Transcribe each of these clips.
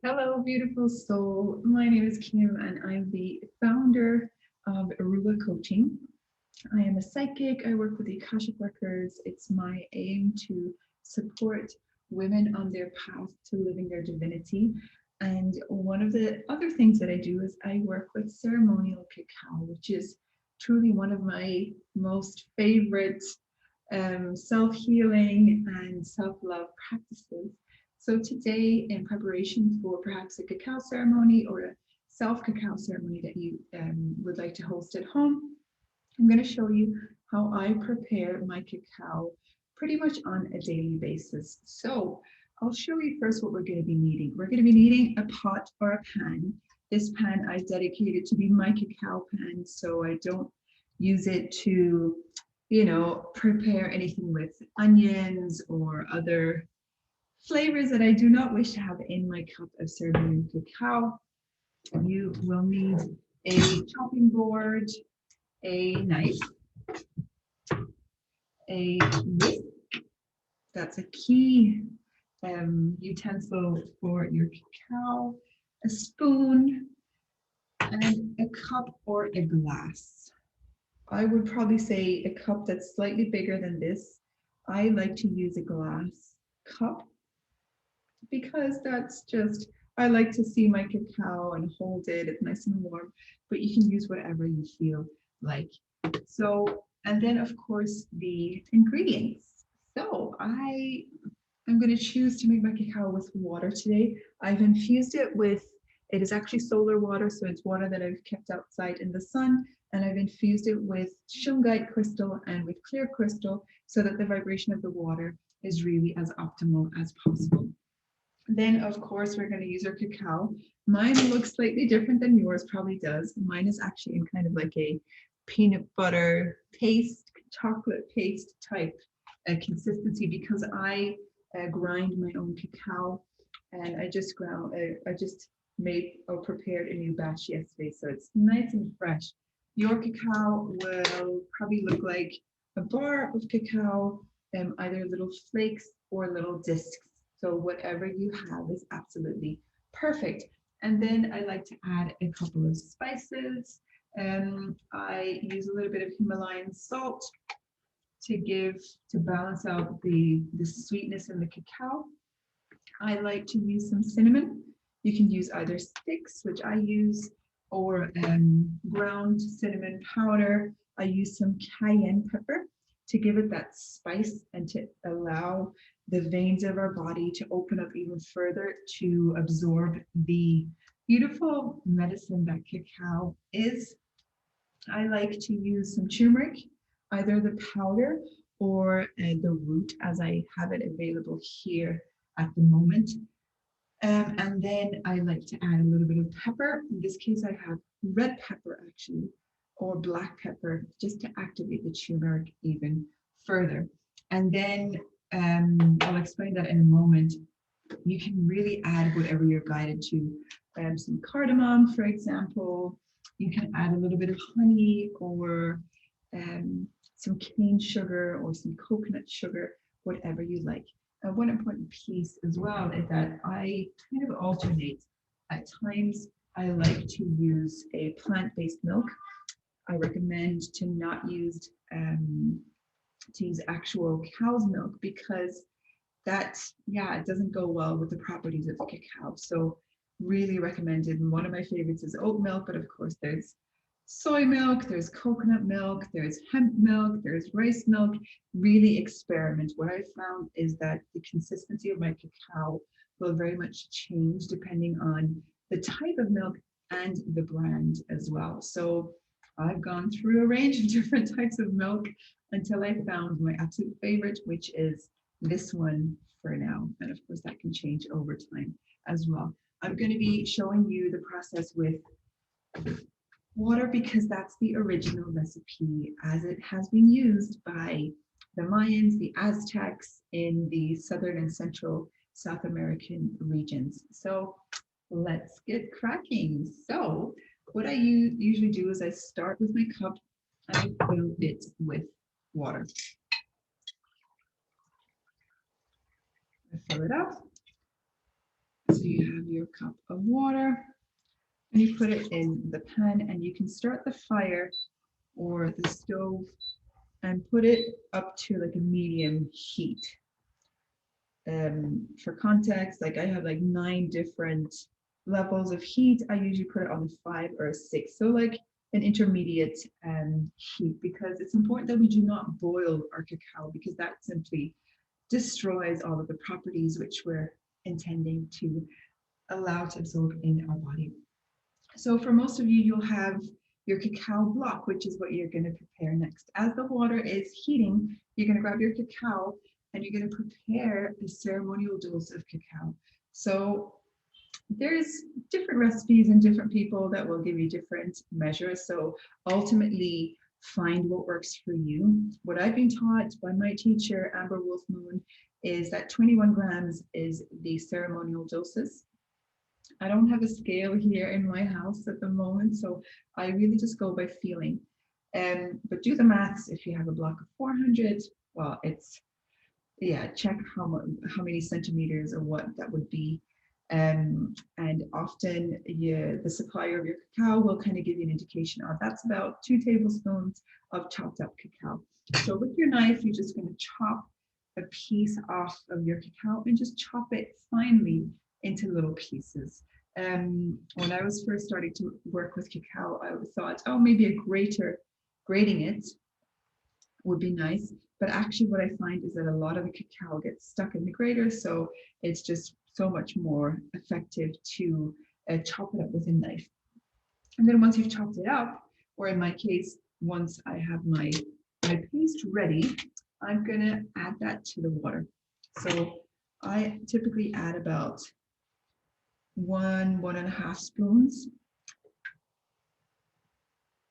Hello, beautiful soul. My name is Kim, and I'm the founder of Aruba Coaching. I am a psychic. I work with the Akashic Records. It's my aim to support women on their path to living their divinity. And one of the other things that I do is I work with Ceremonial Cacao, which is truly one of my most favorite self-healing and self-love practices. So today, in preparation for perhaps a cacao ceremony or a self-cacao ceremony that you would like to host at home, I'm going to show you how I prepare my cacao pretty much on a daily basis. So I'll show you first what we're going to be needing. We're going to be needing a pot or a pan. This pan I dedicated to be my cacao pan, so I don't use it to, prepare anything with onions or other flavors that I do not wish to have in my cup of ceremonial cacao. You will need a chopping board, a knife, a whisk. That's a key utensil for your cacao, a spoon, and a cup or a glass. I would probably say a cup that's slightly bigger than this. I like to use a glass cup because that's just, I like to see my cacao and hold it. It's nice and warm, but you can use whatever you feel like. So, and then of course the ingredients. So I'm going to choose to make my cacao with water today. I've infused it with, it is actually solar water, so it's water that I've kept outside in the sun, and I've infused it with shungite crystal and with clear crystal so that the vibration of the water is really as optimal as possible. Then, of course, we're going to use our cacao. Mine looks slightly different than yours probably does. Mine is actually in kind of like a peanut butter paste, chocolate paste type consistency because I grind my own cacao, and I just made or prepared a new batch yesterday, so it's nice and fresh. Your cacao will probably look like a bar of cacao, either little flakes or little discs. So whatever you have is absolutely perfect. And then I like to add a couple of spices. I use a little bit of Himalayan salt to give to balance out the sweetness in the cacao. I like to use some cinnamon. You can use either sticks, which I use, or ground cinnamon powder. I use some cayenne pepper to give it that spice and to allow the veins of our body to open up even further to absorb the beautiful medicine that cacao is. I like to use some turmeric, either the powder or the root, as I have it available here at the moment. And then I like to add a little bit of pepper. In this case, I have red pepper actually, or black pepper, just to activate the turmeric even further. And then I'll explain that in a moment. You can really add whatever you're guided to. Some cardamom, for example. You can add a little bit of honey or some cane sugar or some coconut sugar, whatever you like. One important piece as well is that I kind of alternate. At times, I like to use a plant-based milk. I recommend to use actual cow's milk because that, yeah, it doesn't go well with the properties of cacao. So really recommended. And one of my favorites is oat milk, but of course there's soy milk, there's coconut milk, there's hemp milk, there's rice milk. Really experiment. What I found is that the consistency of my cacao will very much change depending on the type of milk and the brand as well. So I've gone through a range of different types of milk until I found my absolute favorite, which is this one for now. And of course, that can change over time as well. I'm going to be showing you the process with water because that's the original recipe as it has been used by the Mayans, the Aztecs in the southern and central South American regions. So let's get cracking. So what I usually do is I start with my cup and I fill it with water. I fill it up. So you have your cup of water and you put it in the pan, and you can start the fire or the stove and put it up to like a medium heat. For context, like I have like 9 different levels of heat. I usually put it on a 5 or a 6, so like an intermediate heat, because it's important that we do not boil our cacao, because that simply destroys all of the properties which we're intending to allow to absorb in our body. So for most of you, you'll have your cacao block, which is what you're going to prepare next. As the water is heating, you're going to grab your cacao and you're going to prepare a ceremonial dose of cacao. So there's different recipes and different people that will give you different measures. So ultimately, find what works for you. What I've been taught by my teacher, Amber Wolfmoon, is that 21 grams is the ceremonial doses. I don't have a scale here in my house at the moment, so I really just go by feeling. But do the maths. If you have a block of 400, well, it's, yeah, check how many centimeters or what that would be. And often the supplier of your cacao will kind of give you an indication of that's about 2 tablespoons of chopped up cacao. So with your knife, you're just going to chop a piece off of your cacao and just chop it finely into little pieces. When I was first starting to work with cacao, I thought, oh, maybe a grater grating it would be nice. But actually what I find is that a lot of the cacao gets stuck in the grater, so it's just so much more effective to chop it up with a knife. And then once you've chopped it up, or in my case, once I have my paste ready, I'm gonna add that to the water. So I typically add about 1.5 spoons,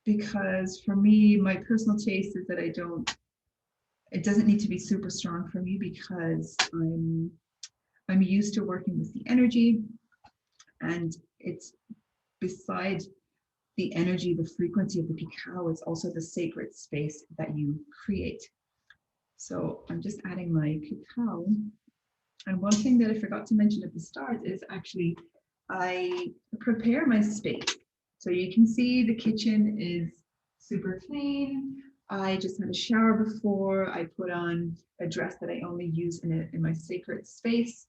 because for me, my personal taste is that it doesn't need to be super strong for me, because I'm used to working with the energy, and it's beside the energy, the frequency of the cacao is also the sacred space that you create. So I'm just adding my cacao. And one thing that I forgot to mention at the start is actually I prepare my space. So you can see the kitchen is super clean. I just had a shower before. I put on a dress that I only use in my sacred space.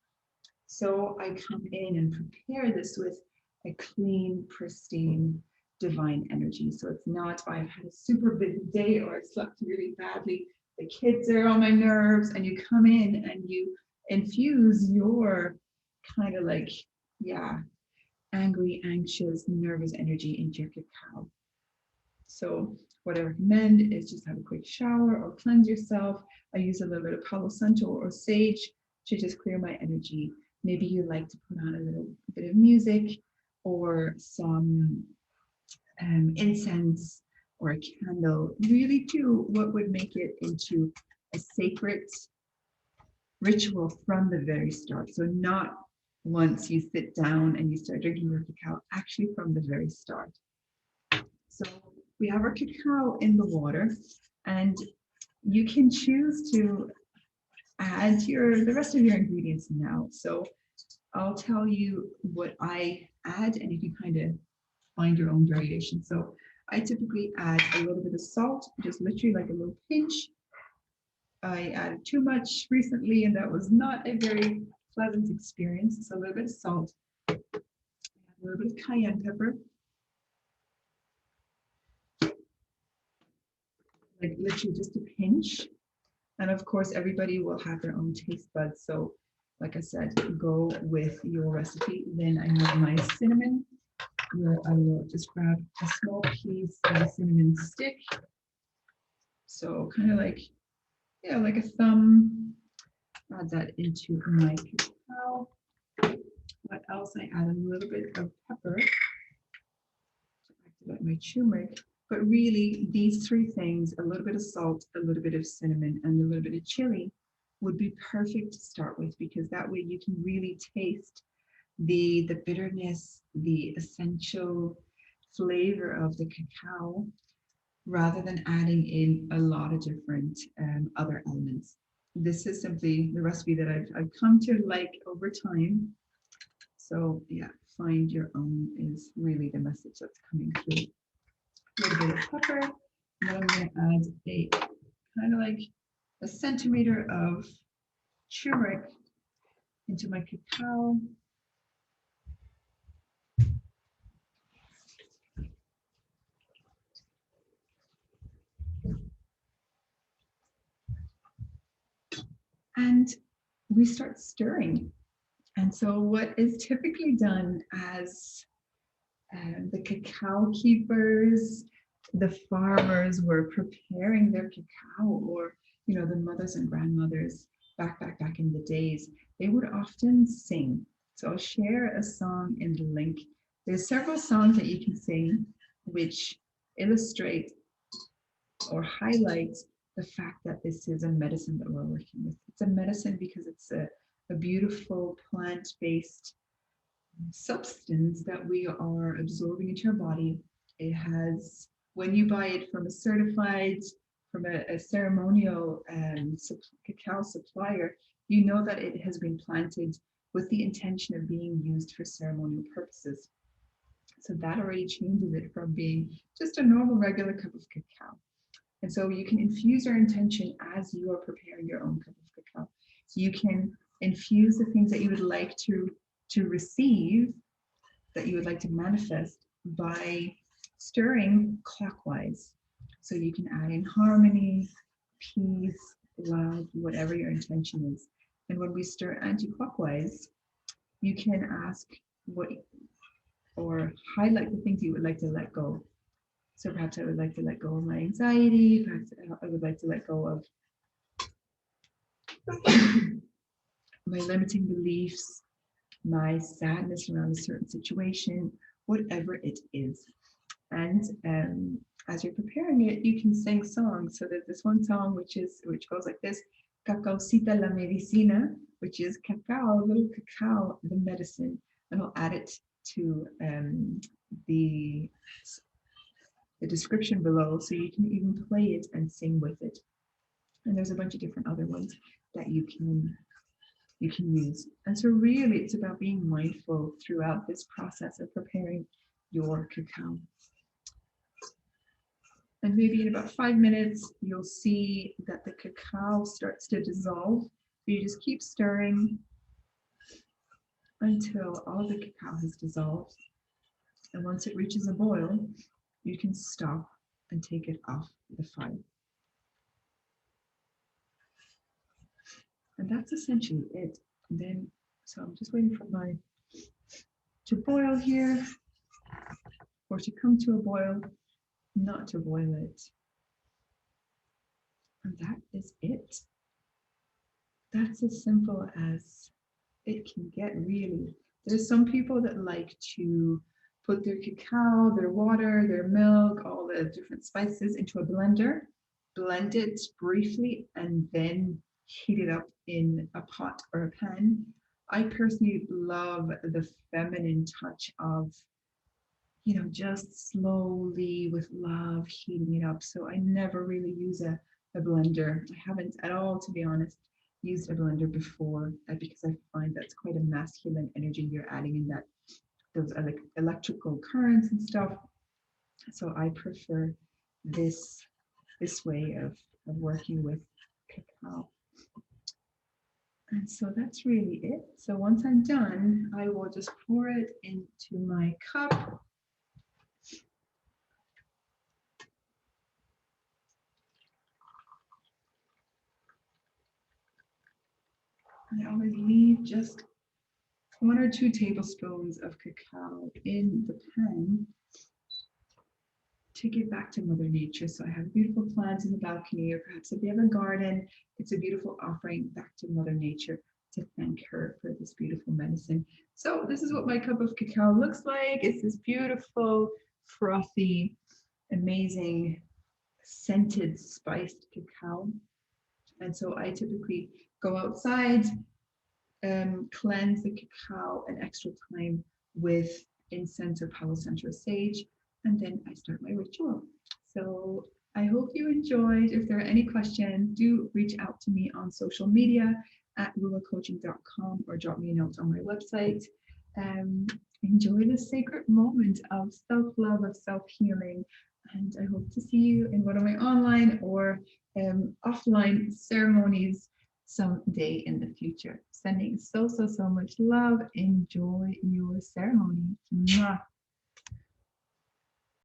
So I come in and prepare this with a clean, pristine, divine energy. So it's not, I've had a super busy day or I slept really badly, the kids are on my nerves, and you come in and you infuse your kind of like, yeah, angry, anxious, nervous energy into your cacao. So what I recommend is just have a quick shower or cleanse yourself. I use a little bit of Palo Santo or sage to just clear my energy. Maybe you like to put on a little bit of music or some incense or a candle. Really do what would make it into a sacred ritual from the very start. So not once you sit down and you start drinking your cacao, actually from the very start. So we have our cacao in the water, and you can choose to add the rest of your ingredients now. So I'll tell you what I add, and you can kind of find your own variation. So I typically add a little bit of salt, just literally like a little pinch. I added too much recently, and that was not a very pleasant experience. So a little bit of salt, a little bit of cayenne pepper, like literally just a pinch. And of course, everybody will have their own taste buds. So like I said, go with your recipe. Then I have my cinnamon, where I will just grab a small piece of a cinnamon stick. So kind of like, yeah, like a thumb. Add that into my cacao. What else? I add a little bit of pepper. Activate my turmeric. But really, these 3 things, a little bit of salt, a little bit of cinnamon, and a little bit of chili, would be perfect to start with, because that way you can really taste the bitterness, the essential flavor of the cacao, rather than adding in a lot of different other elements. This is simply the recipe that I've come to like over time. So yeah, find your own is really the message that's coming through. A little bit of pepper, and then I'm going to add a kind of like a centimeter of turmeric into my cacao. And we start stirring. And so what is typically done as the cacao keepers, the farmers were preparing their cacao, or the mothers and grandmothers back in the days, they would often sing. So I'll share a song in the link. There's several songs that you can sing which illustrate or highlight the fact that this is a medicine that we're working with. It's a medicine because it's a beautiful plant-based substance that we are absorbing into our body. It has, when you buy it from a ceremonial cacao supplier, you know that it has been planted with the intention of being used for ceremonial purposes. So that already changes it from being just a normal regular cup of cacao. And so you can infuse your intention as you are preparing your own cup of cacao. So you can infuse the things that you would like to receive, that you would like to manifest, by stirring clockwise. So you can add in harmony, peace, love, whatever your intention is. And when we stir anti-clockwise, you can ask what or highlight the things you would like to let go. So perhaps I would like to let go of my anxiety. Perhaps I would like to let go of my limiting beliefs, my sadness around a certain situation, whatever it is. And as you're preparing it, you can sing songs. So there's this one song which goes like this: Cacaocita la medicina, which is cacao, little cacao, the medicine. And I'll add it to the description below, so you can even play it and sing with it. And there's a bunch of different other ones that you can use. And so really it's about being mindful throughout this process of preparing your cacao. And maybe in about 5 minutes, you'll see that the cacao starts to dissolve. So you just keep stirring until all the cacao has dissolved. And once it reaches a boil, you can stop and take it off the fire. And that's essentially it. And then, so I'm just waiting for mine to boil here, or to come to a boil, not to boil it. And that is it. That's as simple as it can get, really. There's some people that like to put their cacao, their water, their milk, all the different spices into a blender, blend it briefly, and then heat it up in a pot or a pan. I personally love the feminine touch of, just slowly with love heating it up. So I never really use a blender. I haven't at all, to be honest, used a blender before, because I find that's quite a masculine energy you're adding in, that those electrical currents and stuff. So I prefer this way of working with cacao. And so that's really it. So once I'm done, I will just pour it into my cup. I always leave just 1 or 2 tablespoons of cacao in the pan to give back to Mother Nature. So I have beautiful plants in the balcony, or perhaps if you have a garden, it's a beautiful offering back to Mother Nature to thank her for this beautiful medicine. So this is what my cup of cacao looks like. It's this beautiful, frothy, amazing, scented, spiced cacao. And so I typically go outside, cleanse the cacao an extra time with incense or Palo Santo sage, and then I start my ritual. So I hope you enjoyed. If there are any questions, do reach out to me on social media at ruacoaching.com, or drop me a note on my website. Enjoy the sacred moment of self-love, of self-healing. And I hope to see you in one of my online or offline ceremonies someday in the future. Sending so much love. Enjoy your ceremony. Mwah.